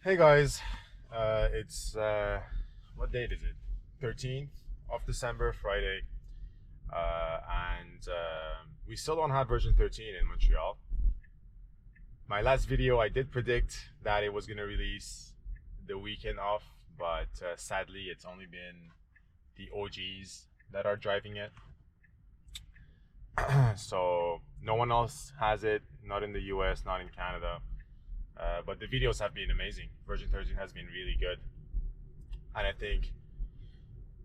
Hey guys, it's what date is it? 13th of December, Friday, and we still don't have version 13 in Montreal. My last video, I did predict that it was going to release the weekend off, but sadly, it's only been the OGs that are driving it. So no one else has it, not in the US, not in Canada. But the videos have been amazing. Version 13 has been really good. And I think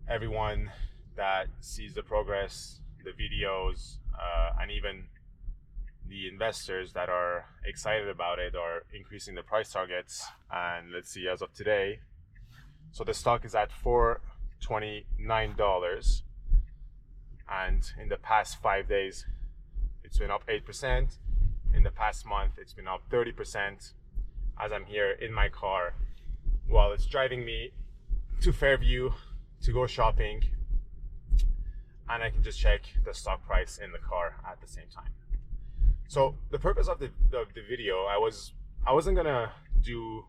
everyone that sees the progress, the videos, and even the investors that are excited about it are increasing the price targets. And let's see, as of today, so the stock is at $429. And in the past 5 days, it's been up 8%. In the past month, it's been up 30%. As I'm here in my car while it's driving me to Fairview to go shopping, and I can just check the stock price in the car at the same time. So the purpose of the video, I wasn't gonna do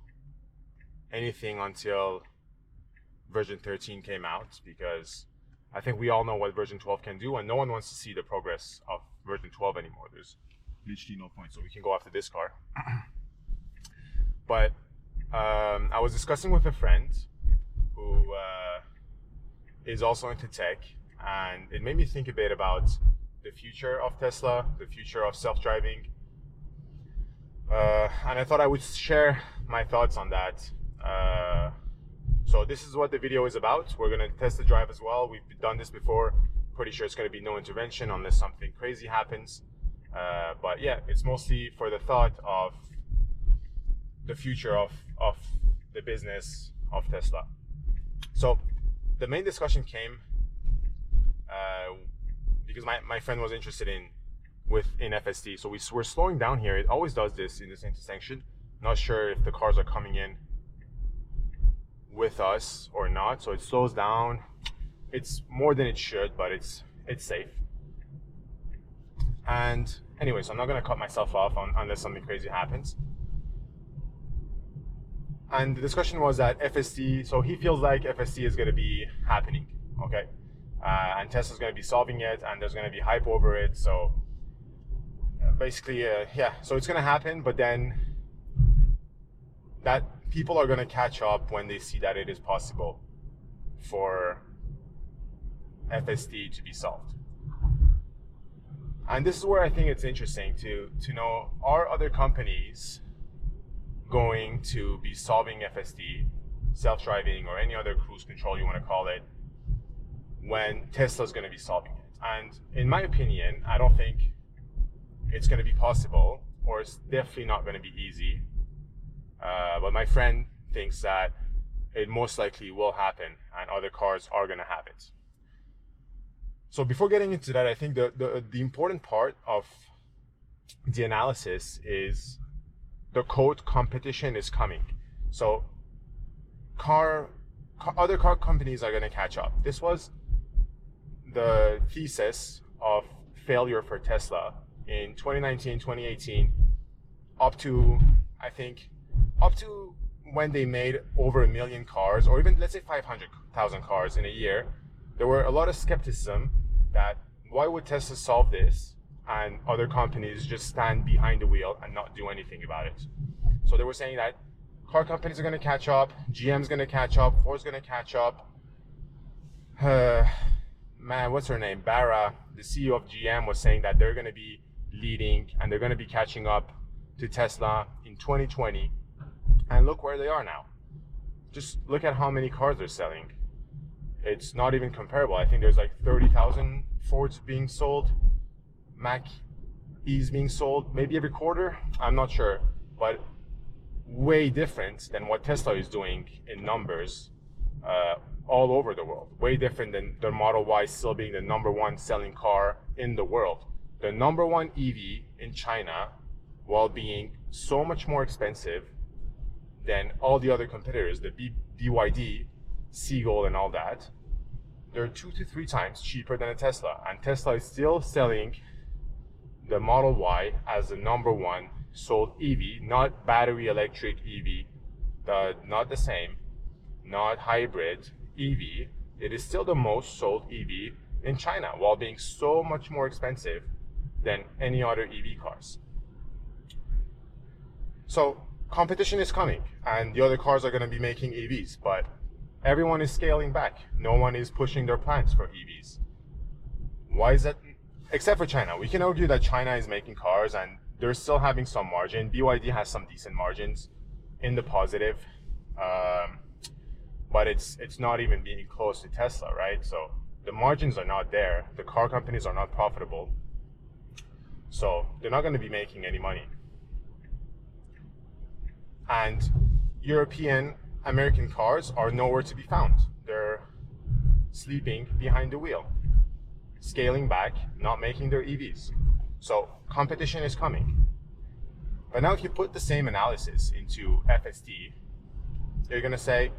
anything until version 13 came out, because I think we all know what version 12 can do, and no one wants to see the progress of version 12 anymore. There's literally no point. So we can go after this car. But I was discussing with a friend who is also into tech, and it made me think a bit about the future of Tesla, the future of self-driving, and I thought I would share my thoughts on that. So this is what the video is about. We're going to test the drive as well. We've done this before. Pretty sure it's going to be no intervention unless something crazy happens. But yeah, it's mostly for the thought of the future of the business of Tesla. So the main discussion came because my friend was interested in FSD. So we're slowing down here. It always does this in this intersection. Not sure if the cars are coming in with us or not. So it slows down. It's more than it should, but it's safe. And anyway, so I'm not going to cut myself off unless something crazy happens. And the discussion was that FSD, so he feels like FSD is going to be happening, okay? And Tesla's going to be solving it, and there's going to be hype over it. So basically, yeah, so it's going to happen, but then that people are going to catch up when they see that it is possible for FSD to be solved. And this is where I think it's interesting to know, are other companies going to be solving FSD, self-driving, or any other cruise control you want to call it, when Tesla's going to be solving it? And in my opinion, I don't think it's going to be possible, or it's definitely not going to be easy. But my friend thinks that it most likely will happen, and other cars are going to have it. So before getting into that, I think the important part of the analysis is the quote competition is coming. So other car companies are going to catch up. This was the thesis of failure for Tesla in 2019, 2018, up to when they made over 1 million cars, or even let's say 500,000 cars in a year. There were a lot of skepticism that why would Tesla solve this and other companies just stand behind the wheel and not do anything about it. So they were saying that car companies are going to catch up, GM's going to catch up, Ford's going to catch up. What's her name? Barra, the CEO of GM, was saying that they're going to be leading and they're going to be catching up to Tesla in 2020. And look where they are now. Just look at how many cars they're selling. It's not even comparable. I think there's like 30,000 Fords being sold, Mach-E's being sold, maybe every quarter. I'm not sure, but way different than what Tesla is doing in numbers all over the world. Way different than the Model Y still being the #1 selling car in the world. The #1 EV in China, while being so much more expensive than all the other competitors, the BYD, Seagull, and all that, they're 2 to 3 times cheaper than a Tesla. And Tesla is still selling the Model Y as the #1 sold EV, not battery electric EV, not the same, not hybrid EV. It is still the most sold EV in China, while being so much more expensive than any other EV cars. So competition is coming, and the other cars are going to be making EVs, but everyone is scaling back. No one is pushing their plans for EVs. Why is that? Except for China. We can argue that China is making cars and they're still having some margin. BYD has some decent margins in the positive, but it's not even being close to Tesla, right? So the margins are not there. The car companies are not profitable, so they're not going to be making any money. And European, American cars are nowhere to be found. They're sleeping behind the wheel, scaling back, not making their EVs. So competition is coming. But now if you put the same analysis into FSD, you're going to say,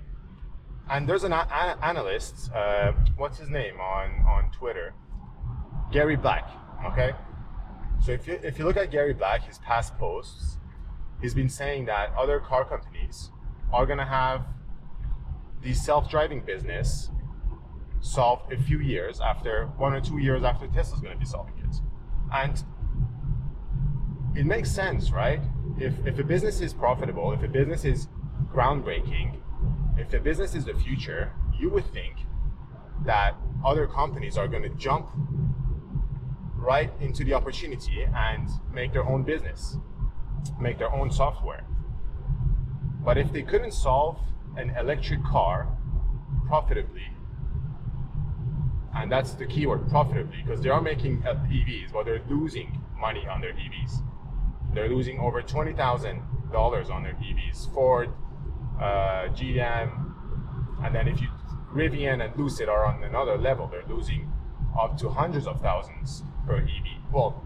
and there's an analyst, what's his name on Twitter? Gary Black, okay? So if you look at Gary Black, his past posts, he's been saying that other car companies are going to have the self-driving business solved a few years after, 1 or 2 years after Tesla's going to be solving it. And it makes sense, right? If a business is profitable, if a business is groundbreaking, if a business is the future, you would think that other companies are going to jump right into the opportunity and make their own business, make their own software. But if they couldn't solve an electric car profitably, and that's the keyword, profitably, because they are making EVs, but they're losing money on their EVs. They're losing over $20,000 on their EVs. Ford, GM, and then if you Rivian and Lucid are on another level, they're losing up to hundreds of thousands per EV. Well,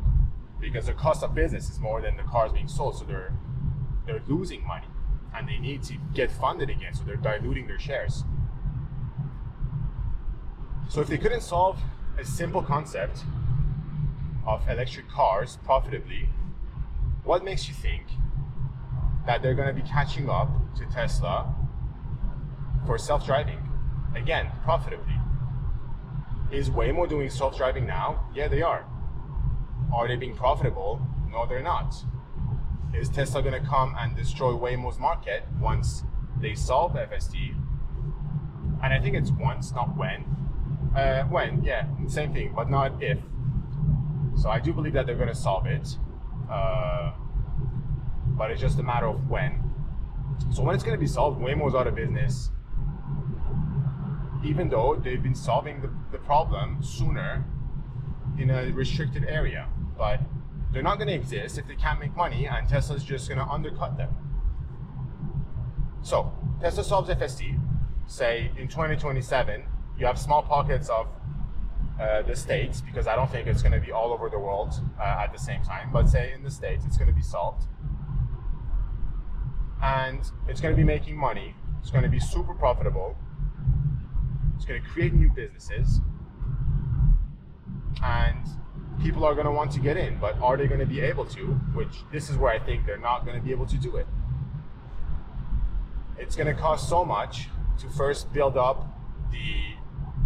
because the cost of business is more than the cars being sold, so they're losing money, and they need to get funded again, so they're diluting their shares. So if they couldn't solve a simple concept of electric cars profitably, what makes you think that they're going to be catching up to Tesla for self-driving? Again, profitably. Is Waymo doing self-driving now? Yeah, they are. Are they being profitable? No, they're not. Is Tesla going to come and destroy Waymo's market once they solve FSD? And I think it's once, not when. When, yeah, same thing, but not if. So I do believe that they're going to solve it, but it's just a matter of when. So when it's going to be solved, Waymo's out of business, even though they've been solving the problem sooner in a restricted area. But they're not going to exist if they can't make money, and Tesla's just going to undercut them. So Tesla solves FSD, say in 2027, you have small pockets of the States, because I don't think it's going to be all over the world at the same time, but say in the States it's going to be solved. And it's going to be making money. It's going to be super profitable. It's going to create new businesses. And people are going to want to get in, but are they going to be able to? Which, this is where I think they're not going to be able to do it. It's going to cost so much to first build up the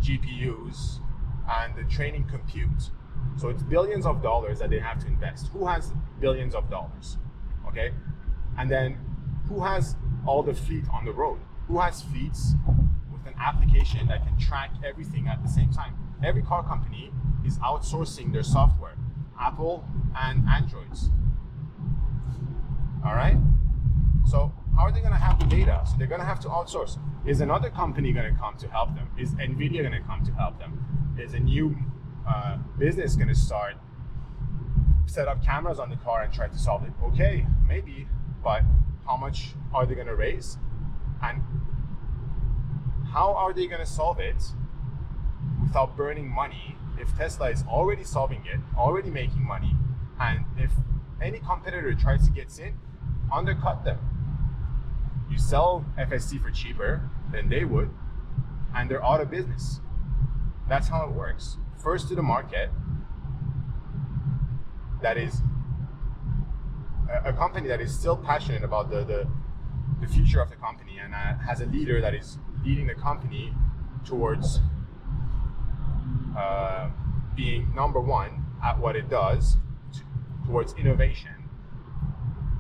GPUs and the training compute. So it's billions of dollars that they have to invest. Who has billions of dollars? Okay? And then who has all the fleet on the road? Who has fleets with an application that can track everything at the same time? Every car company is outsourcing their software, Apple and Androids. All right? So how are they going to have the data? So they're going to have to outsource. Is another company going to come to help them? Is NVIDIA going to come to help them? Is a new business going to start, set up cameras on the car and try to solve it? Okay, maybe, but how much are they going to raise? And how are they going to solve it without burning money if Tesla is already solving it, already making money, and if any competitor tries to get in, undercut them? You sell FSD for cheaper than they would, and they're out of business. That's how it works. First to the market, that is a company that is still passionate about the the future of the company and has a leader that is leading the company towards being number one at what it does, towards innovation,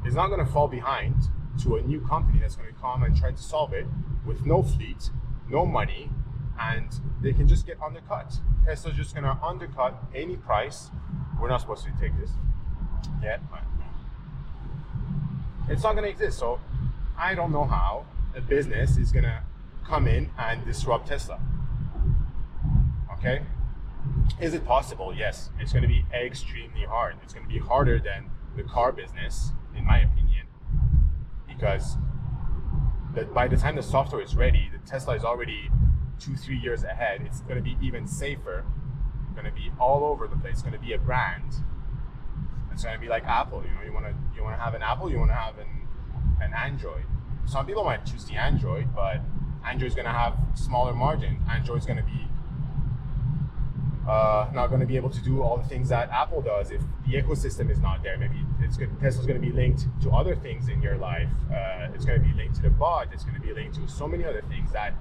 is not going to fall behind to a new company that's going to come and try to solve it with no fleet, no money, and they can just get undercut. Tesla's just going to undercut any price. We're not supposed to take this yet, but it's not going to exist. So I don't know how a business is going to come in and disrupt Tesla. Okay? Is it possible? Yes. It's going to be extremely hard. It's going to be harder than the car business, in my opinion, because by the time the software is ready, the Tesla is already 2-3 years ahead. It's going to be even safer. It's going to be all over the place. It's going to be a brand. It's going to be like Apple. You want to have an Apple. You want to have an Android. Some people might choose the Android, but Android's going to have smaller margins. Android's going to be not going to be able to do all the things that Apple does if the ecosystem is not there. Maybe Tesla's going to be linked to other things in your life. It's going to be linked to the bot. It's going to be linked to so many other things that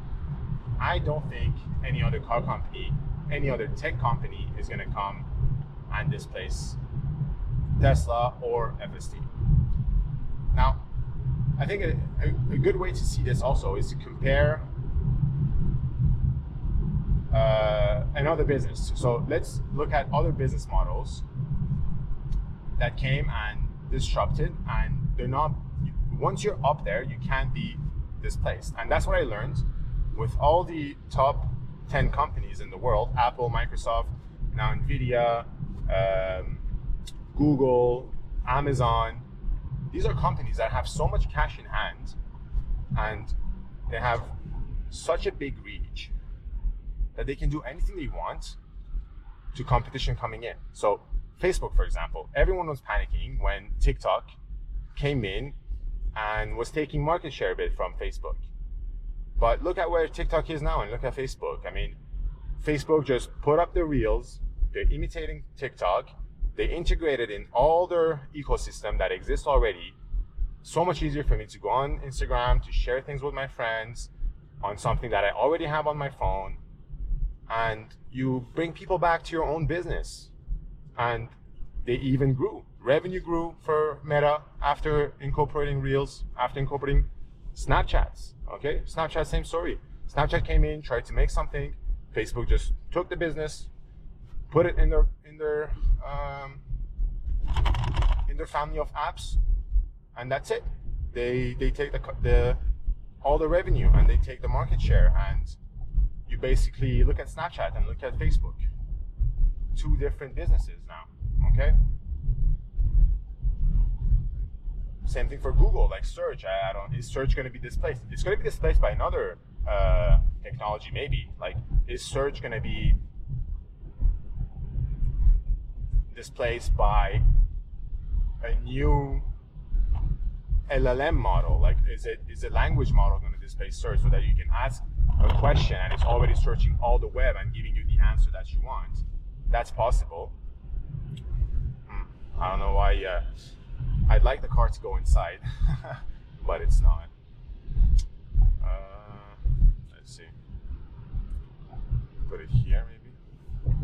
I don't think any other car company, any other tech company is going to come and displace Tesla or FSD. Now, I think a good way to see this also is to compare another business. So let's look at other business models that came and disrupted, and they're not, once you're up there, you can't be displaced. And that's what I learned with all the top 10 companies in the world: Apple, Microsoft, now Nvidia, Google, Amazon. These are companies that have so much cash in hand and they have such a big reach that they can do anything they want to competition coming in. So Facebook, for example, everyone was panicking when TikTok came in and was taking market share a bit from Facebook. But look at where TikTok is now and look at Facebook. I mean, Facebook just put up the reels. They're imitating TikTok. They integrated in all their ecosystem that exists already. So much easier for me to go on Instagram, to share things with my friends on something that I already have on my phone. And you bring people back to your own business. And they even grew. Revenue grew for Meta after incorporating Reels, after incorporating Snapchats. Okay, Snapchat, same story. Snapchat came in, tried to make something. Facebook just took the business, put it in their family of apps, and that's it. They take all the revenue and they take the market share. And you basically look at Snapchat and look at Facebook. Two different businesses now. Okay. Same thing for Google, like search. Is search going to be displaced? It's going to be displaced by another technology, maybe. Like, is search going to be displaced by a new LLM model? Like, is a language model going to displace search so that you can ask a question and it's already searching all the web and giving you the answer that you want? That's possible. I don't know why. I'd like the car to go inside, but it's not. Let's see. Put it here, maybe.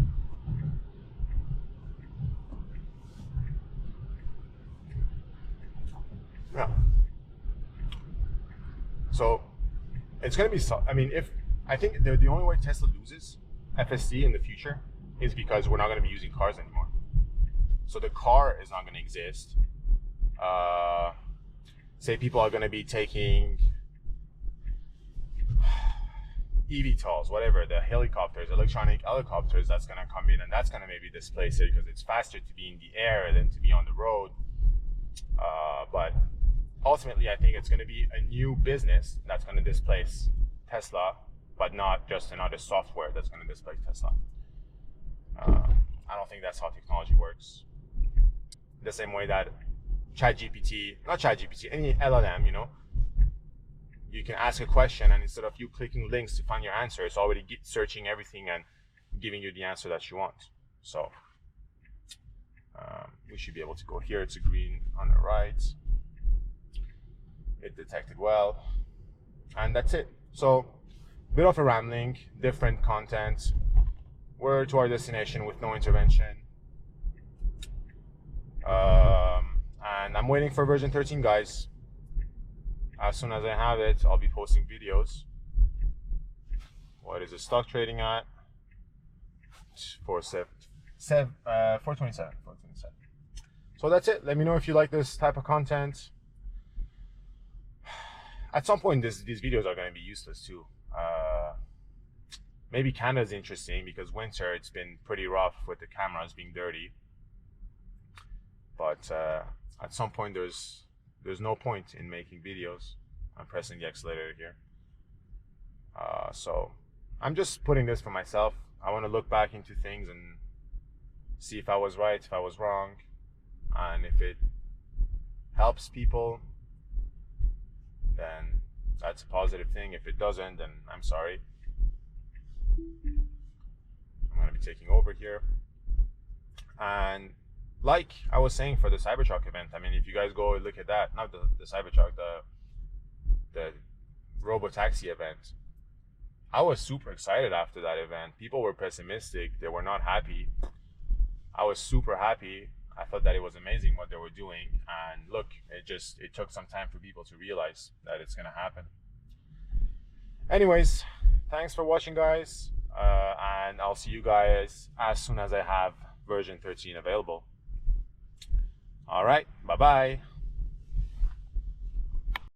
Yeah. So it's going to be. I think the only way Tesla loses FSD in the future is because we're not going to be using cars anymore. So the car is not going to exist. Say people are going to be taking eVTOLs, whatever, the helicopters, electronic helicopters, that's going to come in and that's going to maybe displace it because it's faster to be in the air than to be on the road. But ultimately, I think it's going to be a new business that's going to displace Tesla, but not just another software that's going to displace Tesla. I don't think that's how technology works. The same way that any LLM, you can ask a question and instead of you clicking links to find your answer, it's already searching everything and giving you the answer that you want. So we should be able to go here. It's a green on the right. It it detected well, and that's it. So, bit of a rambling, different content. We're to our destination with no intervention. And I'm waiting for version 13, guys. As soon as I have it, I'll be posting videos. What is the stock trading at? 427. So that's it. Let me know if you like this type of content. At some point, these videos are going to be useless too. Maybe Canada's interesting because winter, it's been pretty rough with the cameras being dirty. But at some point, there's no point in making videos. I'm pressing the accelerator here. So I'm just putting this for myself. I want to look back into things and see if I was right, if I was wrong, and if it helps people, then that's a positive thing. If it doesn't, then I'm sorry. I'm going to be taking over here. And like I was saying for the Cybertruck event, I mean, if you guys go look at that, not the Cybertruck, the Robotaxi event, I was super excited after that event. People were pessimistic. They were not happy. I was super happy. I thought that it was amazing what they were doing. And look, it took some time for people to realize that it's going to happen. Anyways, thanks for watching, guys. And I'll see you guys as soon as I have version 13 available. All right, bye-bye.